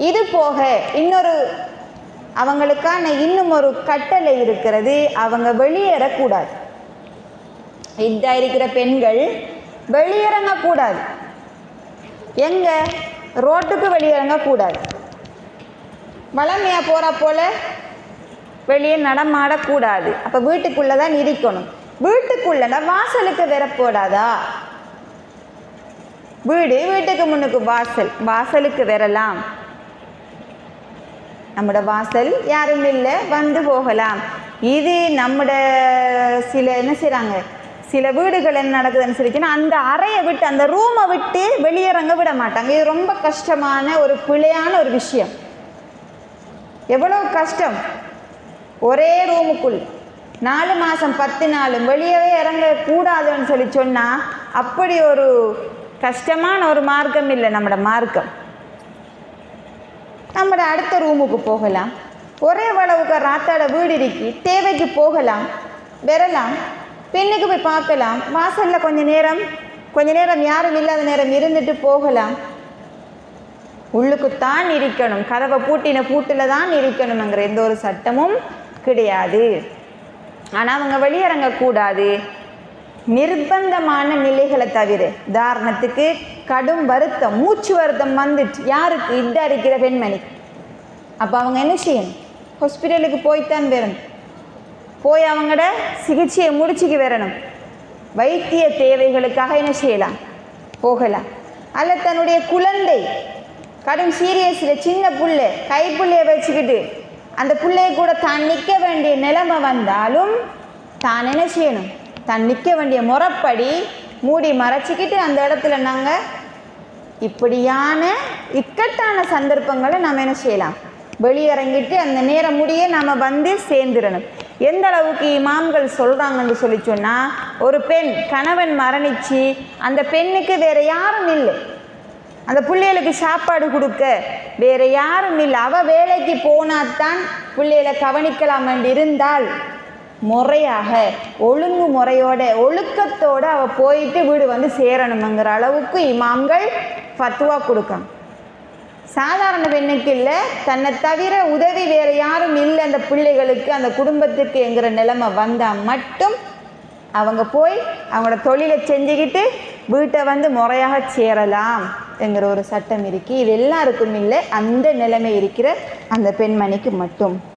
இது போக அவங்களுக்கான இன்னும் ஒரு கட்டளை இருக்கிறது. அவங்க வெளியேறக்கூடாது. இதா இருக்கிற பெண்கள் வெளியிறங்கக்கூடாது. எங்க ரோட்டுக்கு வெளியிறங்கக்கூடாது. வளமையா போற போல வெளியே நடமாடக்கூடாது. அப்ப வீட்டுக்குள்ளதான் இருக்கணும். வீட்டுக்குள்ளனா வாசலுக்கு வரப்போடாதா? வீட்டுக்கு முன்னுக்கு வாசலுக்கு வரலாம். நம்மட வாசல் யாரும் இல்லை, வந்து போகலாம். இது நம்மட சில என்ன செய்றாங்க, சில வீடுகள் என்ன நடக்குதுன்னு சொல்லிச்சுன்னா அந்த அறையை விட்டு அந்த ரூமை விட்டு வெளியிறங்க விட மாட்டாங்க. இது ரொம்ப கஷ்டமான ஒரு பிழையான ஒரு விஷயம். எவ்வளவு கஷ்டம்! ஒரே ரூமுக்குள் 4 மாதம் 10 நாளும் வெளியவே இறங்க கூடாதுன்னு சொல்லி சொன்னா அப்படி ஒரு கஷ்டமான ஒரு மார்க்கம் இல்லை நம்மட மார்க்கம். நம்மட அடுத்த ரூமுக்கு போகலாம். ஒரே அளவுக்கு ராத்தாட வீடு இருக்கி தேவைக்கு போகலாம், வரலாம், பெண்ணுக்கு போய் பார்க்கலாம். வாசல்ல கொஞ்ச நேரம் யாரும் இல்லாத நேரம் இருந்துட்டு போகலாம். உள்ளுக்குத்தான் இருக்கணும், கதவை பூட்டின பூட்டில் தான் இருக்கணுங்கிற எந்த ஒரு சட்டமும் கிடையாது. ஆனால் அவங்க வெளியிறங்கக்கூடாது. நிர்பந்தமான நிலைகளை தவிர, உதாரணத்துக்கு கடும் வருத்தம், மூச்சு வருத்தம் வந்துட்டு யாருக்கு இதா இருக்கிற பெண்மணி, அப்போ அவங்க என்ன செய்யணும்? ஹாஸ்பிட்டலுக்கு போய்த்தான் வரணும். போய் அவங்களோட சிகிச்சையை முடிச்சுக்கு வரணும். வைத்திய தேவைகளுக்காக என்ன செய்யலாம்? போகலாம். அல்ல தன்னுடைய குழந்தை கடும் சீரியஸில் சின்ன புள்ளை கைப்புள்ளையை வச்சுக்கிட்டு அந்த பிள்ளையை கூட தான் நிற்க வேண்டிய நிலைமை வந்தாலும் தான் என்ன செய்யணும்? தான் நிற்க வேண்டிய முறைப்படி மூடி மறைச்சிக்கிட்டு அந்த இடத்துல நாங்கள் இப்படியான இக்கட்டான சந்தர்ப்பங்களை நாம் என்ன செய்யலாம்? வெளியிறங்கிட்டு அந்த நேரம் முடிய நாம் வந்து சேர்ந்துடணும். எந்த அளவுக்கு இமாம்கள் சொல்கிறாங்கன்னு சொல்லி சொன்னால், ஒரு பெண் கணவன் மரணிச்சு அந்த பெண்ணுக்கு வேறு யாரும் இல்லை, அந்த பிள்ளைகளுக்கு சாப்பாடு கொடுக்க வேறு யாரும் இல்லை, அவள் வேலைக்கு போனாத்தான் பிள்ளைகளை கவனிக்கலாம் என்று இருந்தால் முறையாக ஒழுங்கு முறையோட ஒழுக்கத்தோடு அவள் போயிட்டு வீடு வந்து சேரணுங்கிற அளவுக்கு இமாம்கள் ஃபத்வா கொடுக்கணும். சாதாரண பெண்ணுக்கு இல்லை, தன்னை தவிர உதவி வேறு யாரும் இல்லை அந்த பிள்ளைகளுக்கு அந்த குடும்பத்துக்கு என்கிற நிலைமை வந்தால் மட்டும் அவங்க போய் அவங்களோட தொழிலை செஞ்சுக்கிட்டு வீட்டை வந்து முறையாக சேரலாம் என்கிற ஒரு சட்டம் இருக்குது. இது எல்லாருக்கும் இல்லை, அந்த நிலைமை இருக்கிற அந்த பெண்மணிக்கு மட்டும்.